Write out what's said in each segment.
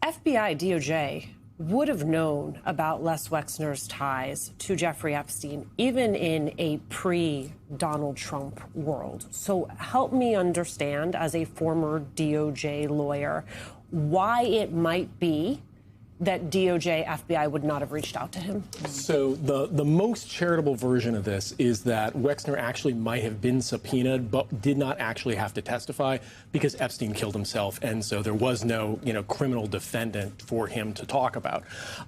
FBI, DOJ would have known about Les Wexner's ties to Jeffrey Epstein, even in a pre-Donald Trump world. So help me understand, as a former DOJ lawyer, why it might be that DOJ, FBI would not have reached out to him. So the most charitable version of this is that Wexner actually might have been subpoenaed, but did not actually have to testify because Epstein killed himself, and so there was no, criminal defendant for him to talk about.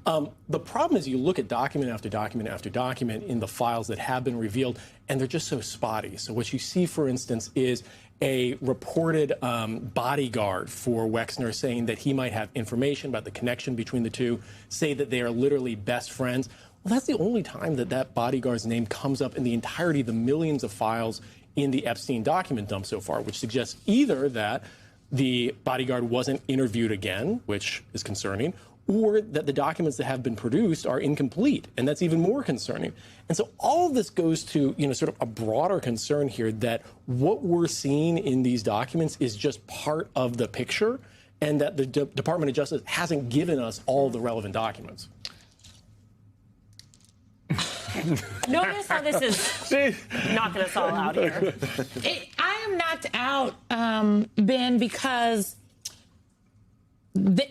The problem is you look at document after document after document in the files that have been revealed, and they're just so spotty. So what you see, for instance, is a reported bodyguard for Wexner saying that he might have information about the connection between the two, say that they are literally best friends. Well, that's the only time that that bodyguard's name comes up in the entirety of the millions of files in the Epstein document dump so far, which suggests either that the bodyguard wasn't interviewed again, which is concerning, or that the documents that have been produced are incomplete, and that's even more concerning. And so all of this goes to, sort of a broader concern here that what we're seeing in these documents is just part of the picture, and that the Department of Justice hasn't given us all the relevant documents. Notice how this is knocking us all out here. I am knocked out, Ben, because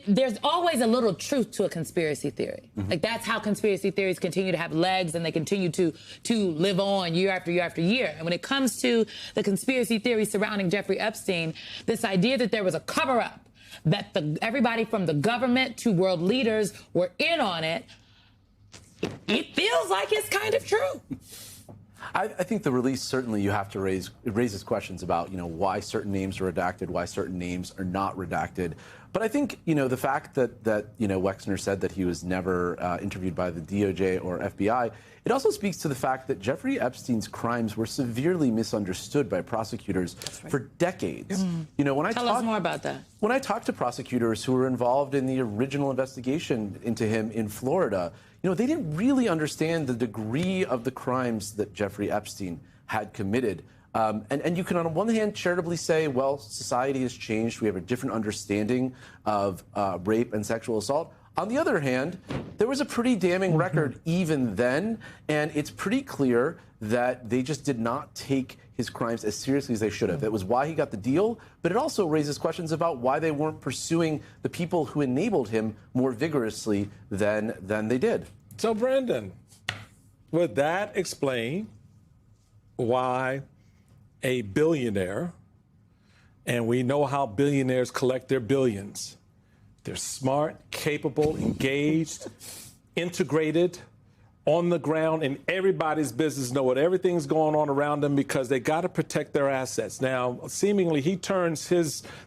there's always a little truth to a conspiracy theory. Mm-hmm. Like, that's how conspiracy theories continue to have legs, and they continue to live on year after year after year. And when it comes to the conspiracy theory surrounding Jeffrey Epstein, this idea that there was a cover-up, that everybody from the government to world leaders were in on it, it feels like it's kind of true. I think the release, certainly you have to raises questions about, why certain names are redacted, why certain names are not redacted. But I think, the fact that Wexner said that he was never interviewed by the DOJ or FBI, it also speaks to the fact that Jeffrey Epstein's crimes were severely misunderstood by prosecutors for decades. Mm. Tell us more about that. When I talked to prosecutors who were involved in the original investigation into him in Florida, they didn't really understand the degree of the crimes that Jeffrey Epstein had committed. And you can, on one hand, charitably say, well, society has changed. We have a different understanding of rape and sexual assault. On the other hand, there was a pretty damning record even then, and it's pretty clear that they just did not take his crimes as seriously as they should have. That was why he got the deal, but it also raises questions about why they weren't pursuing the people who enabled him more vigorously than they did. So, Brendan, would that explain why a billionaire, and we know how billionaires collect their billions, they're smart, capable, engaged, integrated, on the ground in everybody's business, know what everything's going on around them because they got to protect their assets. Now, seemingly, he turns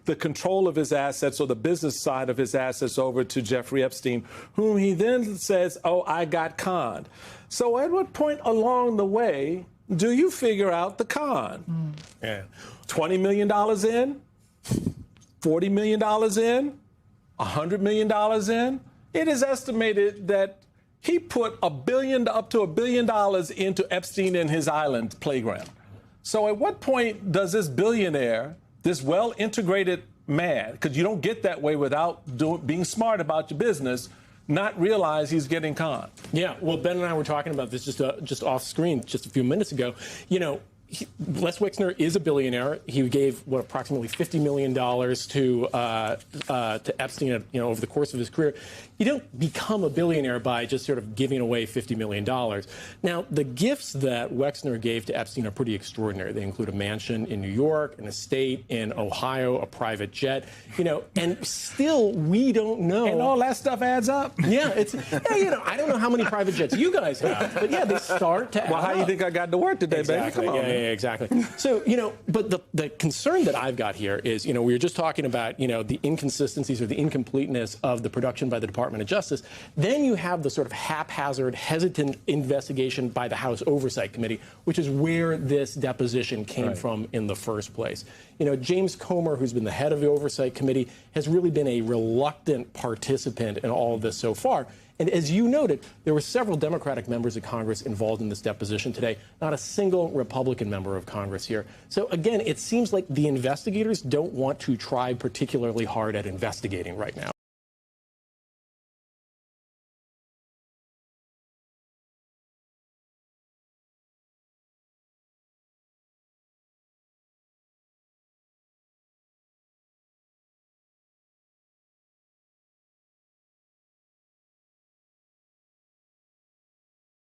the control of his assets or the business side of his assets over to Jeffrey Epstein, whom he then says, oh, I got conned. So at what point along the way do you figure out the con? Yeah. $20 million in? $40 million in? $100 million in? It is estimated that he put up to $1 billion into Epstein and his island playground. So at what point does this billionaire, this well-integrated man, because you don't get that way without being smart about your business, not realize he's getting conned? Yeah, well, Ben and I were talking about this just off screen just a few minutes ago. Les Wexner is a billionaire. He gave approximately $50 million to Epstein, over the course of his career. You don't become a billionaire by just sort of giving away $50 million. Now, the gifts that Wexner gave to Epstein are pretty extraordinary. They include a mansion in New York, an estate in Ohio, a private jet, and still we don't know. And all that stuff adds up. Yeah, I don't know how many private jets you guys have, but yeah, they start to add Well, how do you think I got to work today, exactly. baby? Come on. Yeah, exactly. So, but the concern that I've got here is, we were just talking about, the inconsistencies or the incompleteness of the production by the Department of Justice. Then you have the sort of haphazard, hesitant investigation by the House Oversight Committee, which is where this deposition came from in the first place. James Comer, who's been the head of the Oversight Committee, has really been a reluctant participant in all of this so far. And as you noted, there were several Democratic members of Congress involved in this deposition today, not a single Republican member of Congress here. So again, it seems like the investigators don't want to try particularly hard at investigating right now.